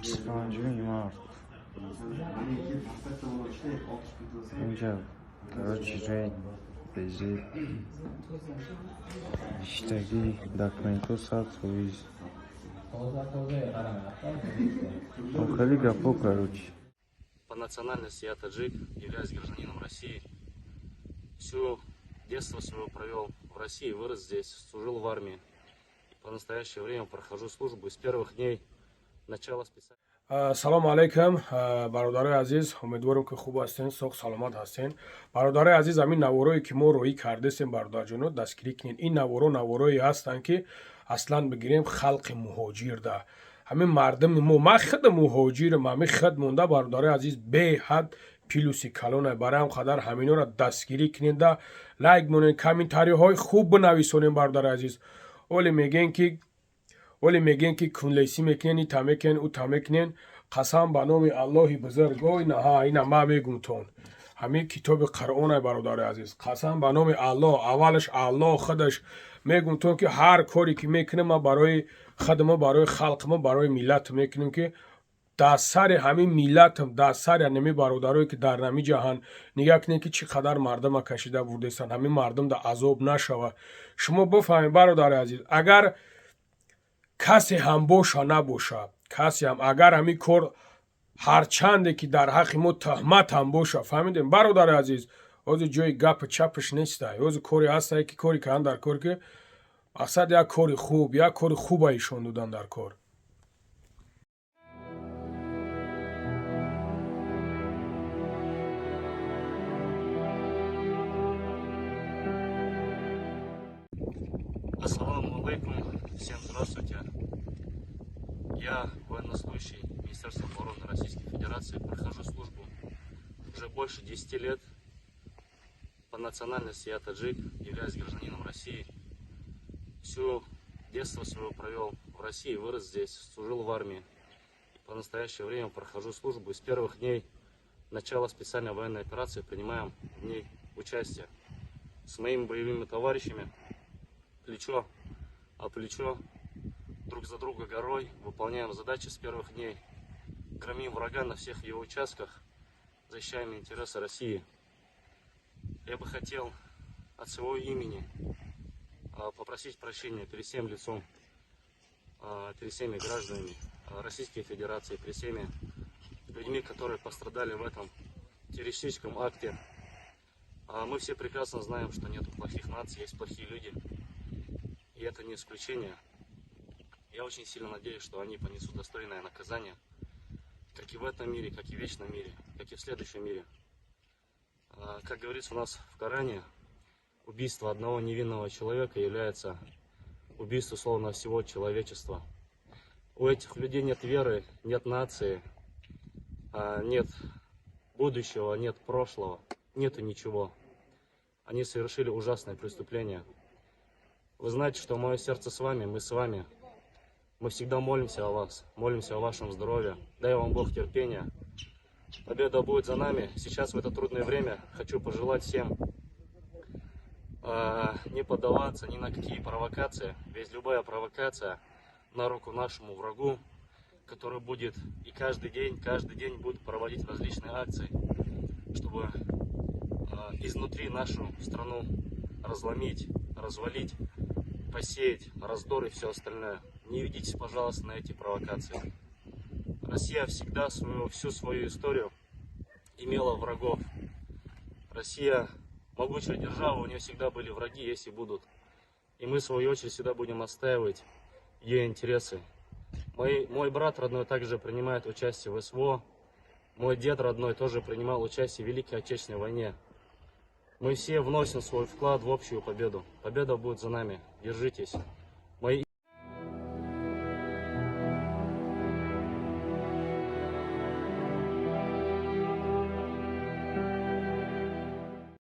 5 март. اینجا короче بزید ништяги документу сатуиз خیلی гапо короче. По национальности я таджик, являюсь гражданином России. Все детство свое провел в России, вырос здесь, служил в армии. По настоящее время прохожу службу с первых дней начала специального. салом алейкум бародарои азиз, умедворам ки хуб ҳастен, соғ саломат ҳастен. Бародарои азиз, ҳамин наворое ки мо роӣ кардесем бародарҷоно дастгирӣ кунед. Ин наворое ҳастанд ки аслан бигирем халқи муҳоҷирда. ҳамин мардами мо, ман худа муҳоҷирам, ҳамин худ монда бародарои азиз беҳад пилуси калона. Барои ҳам қадар ҳаминора дастгирӣ кунеда лайк монед, комментариҳои хуб бинависонед бародарои азиз. ولی میگن که کنلیسی میکنن این تا میکنن او تا میکنن. قسم به نام الله بزرگ اینا ما میگم تون همین کتاب قرآن برادر عزیز، قسم به نام الله، اولش الله خودش میگم تون که هر کاری که میکنم ما برای خدمت، برای خلق ما، برای ملت میکنیم که در سر همین ملت هم، در سر همین برادرایی که در همین جهان نگاه کنید که چقدر مردم کشیده بودستن، همین مردم در عذاب نشوه. شما بفهمید برادر عزیز، اگر کسی هم باشه نباشه، کسی هم اگر همین کار هرچنده که در حق ما تهمت هم باشه، فهمیدیم برادر عزیز، از جای گپ چپش نیست، از کاری هست که کاری کردن در کار که اصلا یک کاری خوب، یک کاری خوب ایشون دادن در کار. Ассаламу алейкум, всем здравствуйте. Я военнослужащий Министерства обороны Российской Федерации, прохожу службу уже больше 10 лет. По национальности я таджик, являюсь гражданином России. Все детство свое провел в России, вырос здесь, служил в армии. По настоящее время прохожу службу и с первых дней начала специальной военной операции принимаем в ней участие. С моими боевыми товарищами плечо о плечо, друг за друга горой, выполняем задачи с первых дней, громим врага на всех его участках, защищаем интересы России. Я бы хотел от своего имени попросить прощения перед всем лицом, перед всеми гражданами Российской Федерации, перед всеми людьми, которые пострадали в этом террористическом акте. Мы все прекрасно знаем, что нет плохих наций, есть плохие люди. И это не исключение. Я очень сильно надеюсь, что они понесут достойное наказание, как и в этом мире, как и в вечном мире, как и в следующем мире. Как говорится у нас в Коране, убийство одного невинного человека является убийством словно всего человечества. У этих людей нет веры, нет нации, нет будущего, нет прошлого, нету ничего. Они совершили ужасное преступление. Вы знаете, что мое сердце с вами, мы с вами. Мы всегда молимся о вас, молимся о вашем здоровье. Дай вам Бог терпения. Победа будет за нами. Сейчас в это трудное время хочу пожелать всем не поддаваться ни на какие провокации. Ведь любая провокация на руку нашему врагу, который будет и каждый день будет проводить различные акции, чтобы изнутри нашу страну разломить, развалить, посеять раздор и все остальное. Не ведитесь, пожалуйста, на эти провокации. Россия всегда всю свою историю имела врагов. Россия могучая держава, у нее всегда были враги, есть и будут. И мы, в свою очередь, всегда будем отстаивать ее интересы. Мой брат родной также принимает участие в СВО. Мой дед родной тоже принимал участие в Великой Отечественной войне. Мы все вносим свой вклад в общую победу. Победа будет за нами. Держитесь.